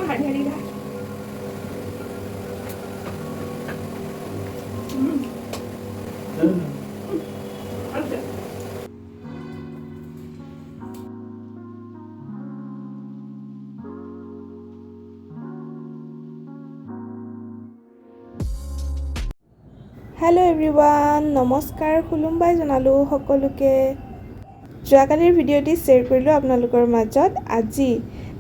Hello everyone नमस्कार खुलुमबाई जनालो सकलोके जोवाकालिर भिडिओटी share करिलो आपनालोकर माजत আজি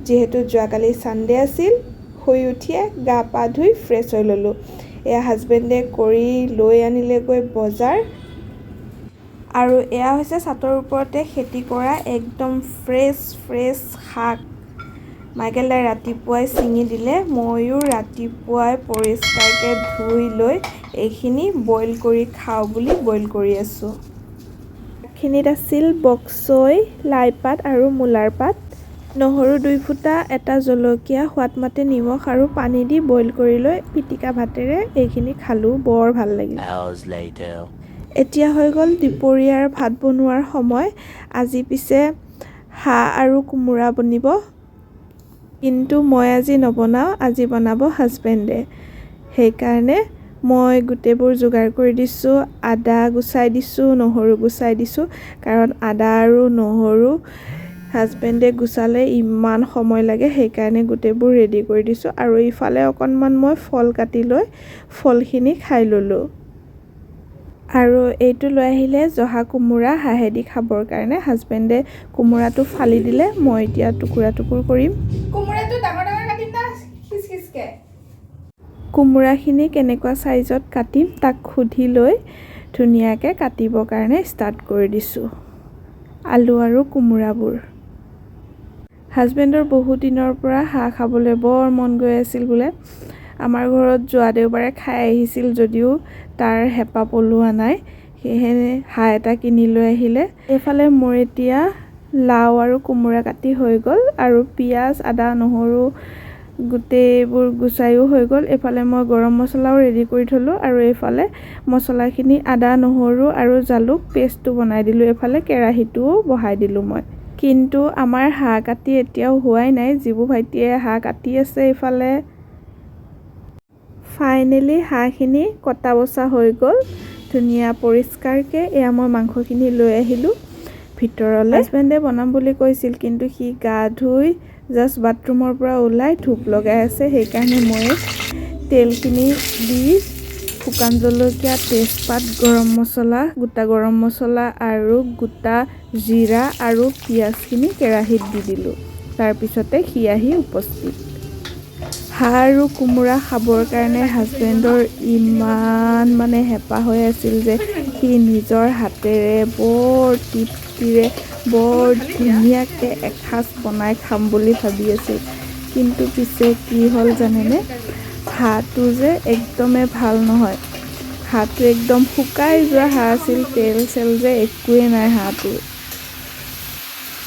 जेहेतु जोवाकाली सानडे आसिल हुई उठिए गा पा धुई फ्रेश হৈ ললো এয়া হাজবেণ্ডে কৰি লৈ আনিলে গৈ বজাৰ আৰু এয়া হৈছে ছাতৰ ওপৰতে খেতি কৰা একদম ফ্ৰেছ শাক মাইকেলদাই ৰাতিপুৱাই ছিঙি দিলে ময়ো ৰাতিপুৱাই পৰিষ্কাৰকৈ ধুই লৈ এইখিনি বইল কৰি খাও বুলি বইল কৰি আছো খিনিত আছিল বক্সৈ লাই পাত আৰু মুলাৰ পাত নহৰু দুই ফুটা এটা জলকীয়া সোৱাদ মতে নিমখ আৰু পানী দি বইল কৰি লৈ পিটিকা ভাতেৰে এইখিনি খালো বৰ ভাল লাগিল এতিয়া হৈ গল দুপৰীয়াৰ ভাত বনোৱাৰ সময় আজি পিছে হাঁহ আৰু কোমোৰা বনিব কিন্তু মই আজি নবনাও আজি বনাব হাজবেণ্ডে সেইকাৰণে মই গুটেবোৰ যোগাৰ কৰি দিছো আদা গুছাই দিছো নহৰু গুছাই দিছো কাৰণ আদা আৰু নহৰু হাজবেণ্ডে গুছালে ইমান সময় লাগে সেইকাৰণে গুটেবোৰ ৰেডি কৰি দিছো আৰু ইফালে অকনমান মই ফল কাটি লৈ ফলখিনি খাই ললো আৰু এইটো লৈ আহিলে জহা কোমোৰা হাহেদি খাবৰ কাৰণে হাজবেণ্ডে কোমোৰাটো ফালি দিলে মই এতিয়া টুকুৰা টুকুৰ কৰিম কোমোৰাটো ডাঙৰ ডাঙৰ কাটিম না খিচখিচকে কোমোৰাখিনি কেনেকুৱা সাইজত কাটিম তাক খুধি লৈ ধুনিয়াকে কাটিবৰ কাৰণে ষ্টাৰ্ট কৰি দিছো আলু আৰু কোমোৰাবোৰ হাজবেণ্ডৰ বহু দিনৰ পৰা হাঁহ খাবলৈ বৰ মন গৈ আছিল বুলে আমাৰ ঘৰত যোৱা দেওবাৰে খাই আহিছিল যদিও তাৰ হেপা পলোৱা নাই সেয়ে হাঁহ এটা কিনি লৈ আহিলে এফালে মোৰ এতিয়া লাও আৰু কোমোৰা কাটি হৈ গল আৰু পিয়াজ আদা নহৰু গুটেবোৰ গুছাইও হৈ গল এফালে মই গৰম মছলাও ৰেডি কৰি থলো আৰু এফালে মছলাখিনি আদা নহৰু আৰু জালুক পেষ্টটো বনাই দিলো এফালে কেৰাহীটোও বহাই দিলো মই কিন্তু আমাৰ হাঁহ কাটি এতিয়াও হোৱাই নাই জিবু ভাইটিয়ে হাঁহ কাটি আছে এফালে ফাইনালি হাঁহখিনি কটা বছা হৈ গল ধুনিয়া পৰিষ্কাৰকে এয়া মই মাংসখিনি লৈ আহিলো ভিতৰলে হাজবেণ্ডে বনাম বুলি কৈছিল কিন্তু সি গা ধুই জাস্ট বাথৰুমৰ পৰা ওলাই ধূপ লগাই আছে সেইকাৰণে মই তেলখিনি দি শুকান জলকীয়া তেজপাত গৰম মছলা গোটা গৰম মছলা আৰু গোটা জিৰা আৰু পিয়াজখিনি কেৰাহীত দি দিলো তাৰ পিছতে সি আহি উপস্থিত হাঁহ আৰু কোমোৰা খাবৰ কাৰণে হাজবেণ্ডৰ ইমান মানে হেপা হৈ আছিল যে সি নিজৰ হাতেৰে বৰ তৃপ্তিৰে বৰ ধুনীয়াকৈ এসাঁজ বনাই খাম বুলি ভাবি আছিল কিন্তু পিছে কি হ'ল জানেনে হাঁহটো যে একদমে ভাল নহয় হাঁহটো একদম শুকাই যোৱা হাঁহ আছিল তেল চেল যে একোৱে নাই হাঁহটো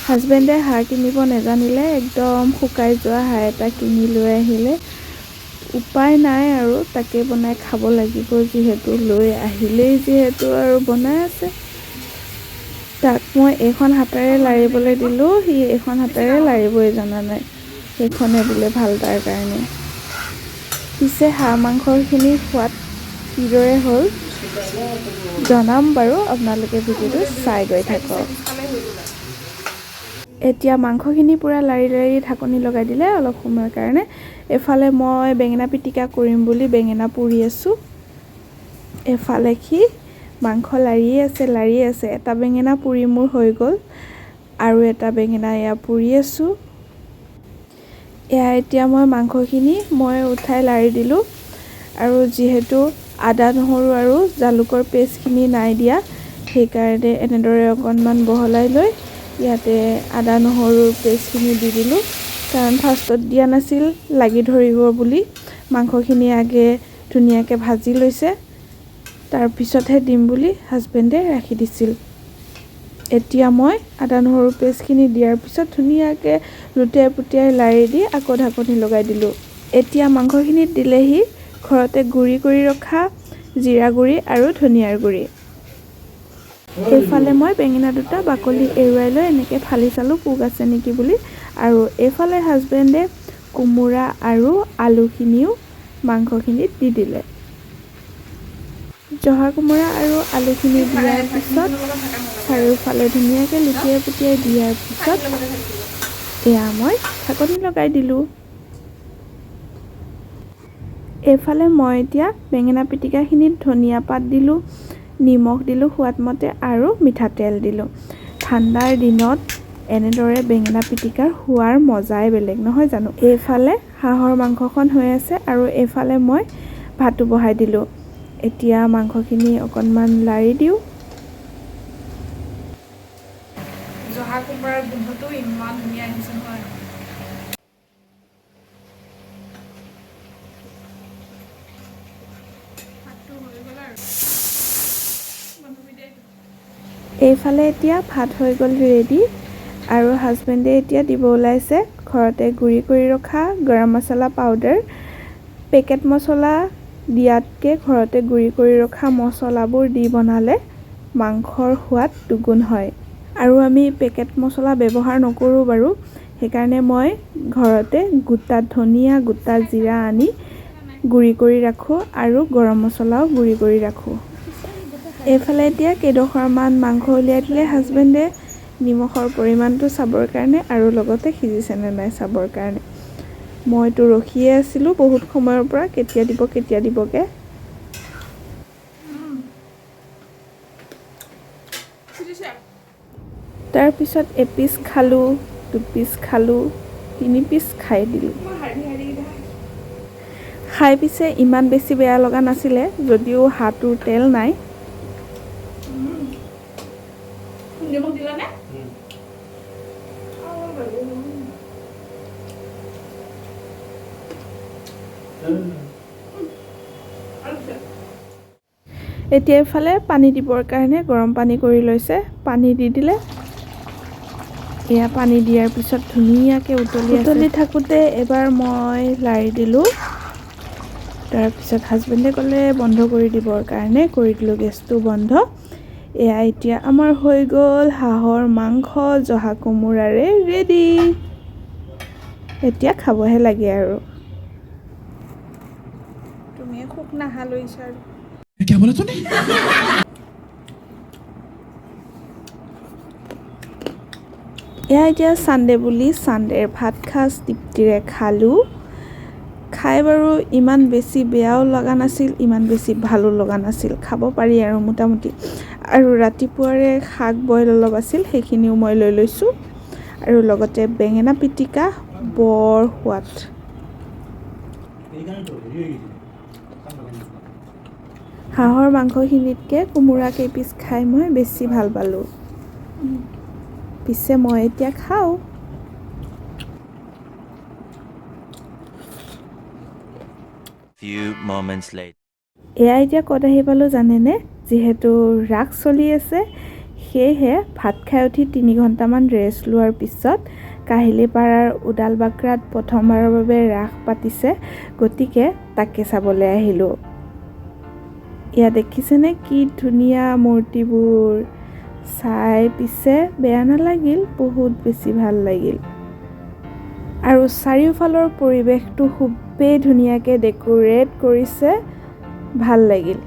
হাজবেণ্ডে হাঁহ কিনিব নেজানিলে একদম শুকাই যোৱা হাঁহ এটা কিনি লৈ আহিলে উপায় নাই আৰু তাকে বনাই খাব লাগিব যিহেতু লৈ আহিলেই যিহেতু আৰু বনাই আছে তাক মই এখন হাতেৰে লাৰিবলৈ দিলো সি এখন হাতেৰে লাৰিবই জানা নাই সেইখনে বোলে ভাল তাৰ কাৰণে পিছে হাঁহ মাংসখিনি সোৱাদ কিদৰে হ'ল জনাম বাৰু আপোনালোকে ভিডিঅ'টো চাই গৈ থাকক এতিয়া মাংসখিনি পুৰা লাৰি লাৰি ঢাকনি লগাই দিলে অলপ সময়ৰ কাৰণে এফালে মই বেঙেনা পিটিকা কৰিম বুলি বেঙেনা পুৰি আছো এফালে কি মাংস লাৰি আছে এটা বেঙেনা পুৰি মোৰ হৈ গল আৰু এটা বেঙেনা এয়া পুৰি আছো এয়া এতিয়া মই মাংসখিনি মই উঠাই লাৰি দিলো আৰু যিহেতু আদা নহৰু আৰু জালুকৰ পেষ্টখিনি নাই দিয়া সেইকাৰণে এনেদৰে অকণমান বহলাই লৈ ইয়াতে আদা নহৰুৰ পেষ্টখিনি দি দিলো কাৰণ ফাৰ্ষ্টত দিয়া নাছিল লাগি ধৰিব বুলি মাংসখিনি আগে ধুনীয়াকৈ ভাজি লৈছে তাৰ পিছতহে দিম বুলি হাজবেণ্ডে ৰাখি দিছিল এতিয়া মই আদা নহৰুৰ পেষ্টখিনি দিয়াৰ পিছত ধুনীয়াকৈ লুটিয়াই পুটিয়াই লাৰি দি আকৌ ঢাকনি লগাই দিলো এতিয়া মাংসখিনিত দিলেহি ঘৰতে গুড়ি কৰি ৰখা জিৰা গুড়ি আৰু ধনিয়াৰ গুড়ি এইফালে মই বেঙেনা দুটা বাকলি এৰুৱাই লৈ এনেকৈ ফালি চালো পোক আছে নেকি বুলি আৰু এইফালে হাজবেণ্ডে কোমোৰা আৰু আলুখিনিও মাংসখিনিত দি দিলে। জহা কোমোৰা আৰু আলুখিনি দিয়াৰ পিছত চাৰিওফালে ধুনীয়াকৈ লুটিয়াই পুটিয়াই দিয়াৰ পিছত এয়া মই ঢাকনি লগাই দিলোঁ। এইফালে মই এতিয়া বেঙেনা পিটিকাখিনিত ধনিয়া পাত দিলোঁ, নিমখ দিলোঁ সোৱাদমতে আৰু মিঠাতেল দিলোঁ। ঠাণ্ডাৰ দিনত এনেদৰে বেঙেনা পিটিকাৰ খোৱাৰ মজাই বেলেগ নহয় জানো। এইফালে হাঁহৰ মাংসখন হৈ আছে আৰু এইফালে মই ভাতো বহাই দিলোঁ। এতিয়া মাংসখিনি অকণমান লাৰি দিওঁ। জহা কোমোৰাৰ গোন্ধটো ইমান ধুনীয়া আহিছে নহয়। এইফালে এতিয়া ভাত হৈ গ'ল ৰেডি আৰু হাজবেণ্ডে এতিয়া দিব ওলাইছে ঘৰতে গুড়ি কৰি ৰখা গৰম মছলা পাউডাৰ। পেকেট মছলা দিয়াতকৈ ঘৰতে গুড়ি কৰি ৰখা মছলাবোৰ দি বনালে মাংসৰ সোৱাদ দুগুণ হয়। আৰু আমি পেকেট মছলা ব্যৱহাৰ নকৰোঁ বাৰু, সেইকাৰণে মই ঘৰতে গোটা ধনিয়া গোটা জিৰা আনি গুড়ি কৰি ৰাখোঁ আৰু গৰম মছলাও গুড়ি কৰি ৰাখোঁ। এইফালে এতিয়া কেইডোখৰমান মাংস উলিয়াই দিলে হাজবেণ্ডে নিমখৰ পৰিমাণটো চাবৰ কাৰণে আৰু লগতে সিজিছেনে নাই চাবৰ কাৰণে। মইতো ৰখিয়ে আছিলোঁ বহুত সময়ৰ পৰা কেতিয়া দিবকৈ। তাৰপিছত এপিচ খালোঁ, দুপিচ খালোঁ, 3 পিচ খাই দিলোঁ। খাই পিছে ইমান বেছি বেয়া লগা নাছিলে যদিও হাতটোৰ তেল নাই। এতিয়া এইফালে পানী দিবৰ কাৰণে গৰম পানী কৰি লৈছে, পানী দি দিলে। এয়া পানী দিয়াৰ পিছত ধুনীয়াকৈ উতলি থাকোঁতে এবাৰ মই লাৰি দিলোঁ। তাৰপিছত হাজবেণ্ডে ক'লে বন্ধ কৰি দিবৰ কাৰণে, কৰি দিলোঁ গেছটো বন্ধ। এয়া এতিয়া আমাৰ হৈ গ'ল হাঁহৰ মাংস জহা কোমোৰাৰে ৰেডি। এতিয়া খাবহে লাগে আৰু। তুমি খুব নাহা লৈছা আৰু। এয়া এতিয়া ছানডে বুলি ছানডেৰ ভাত সাজ তৃপ্তিৰে খালোঁ। খাই বাৰু ইমান বেছি বেয়াও লগা নাছিল, ইমান বেছি ভালো লগা নাছিল, খাব পাৰি আৰু মোটামুটি। আৰু ৰাতিপুৱাৰে শাক বইল অলপ আছিল, সেইখিনিও মই লৈ লৈছোঁ আৰু লগতে বেঙেনা পিটিকা বৰ সোৱাদ। হাঁহৰ মাংসখিনিতকৈ কোমোৰা কেইপিচ খাই মই বেছি ভাল পালোঁ। পিছে মই এতিয়া খাওঁ। এয়া এতিয়া ক'ত আহি পালোঁ জানেনে? যিহেতু ৰাস চলি আছে, সেয়েহে ভাত খাই উঠি 3 ঘণ্টামান ৰেষ্ট লোৱাৰ পিছত কাহিলীপাৰাৰ উদালবাক্ৰাত প্ৰথমবাৰৰ বাবে ৰাস পাতিছে, গতিকে তাকে চাবলৈ আহিলোঁ। এয়া দেখিছেনে কি ধুনীয়া মূৰ্তিবোৰ? চাই পিছে বেয়া নালাগিল, বহুত বেছি ভাল লাগিল। আৰু চাৰিওফালৰ পৰিৱেশটো খুবেই ধুনীয়াকৈ ডেক'ৰেট কৰিছে, ভাল লাগিল।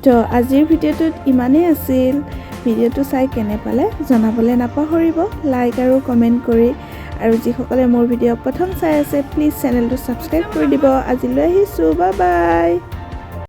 তো আজিৰ ভিডিঅ'টোত ইমানেই আছিল। ভিডিঅ'টো চাই কেনে পালে জনাবলৈ নাপাহৰিব লাইক আৰু কমেণ্ট কৰি আৰু যিসকলে মোৰ ভিডিঅ' প্ৰথম চাই আছে প্লিজ চেনেলটো ছাবস্ক্ৰাইব কৰি দিব আজিলৈ আহিছোঁ বাই বাই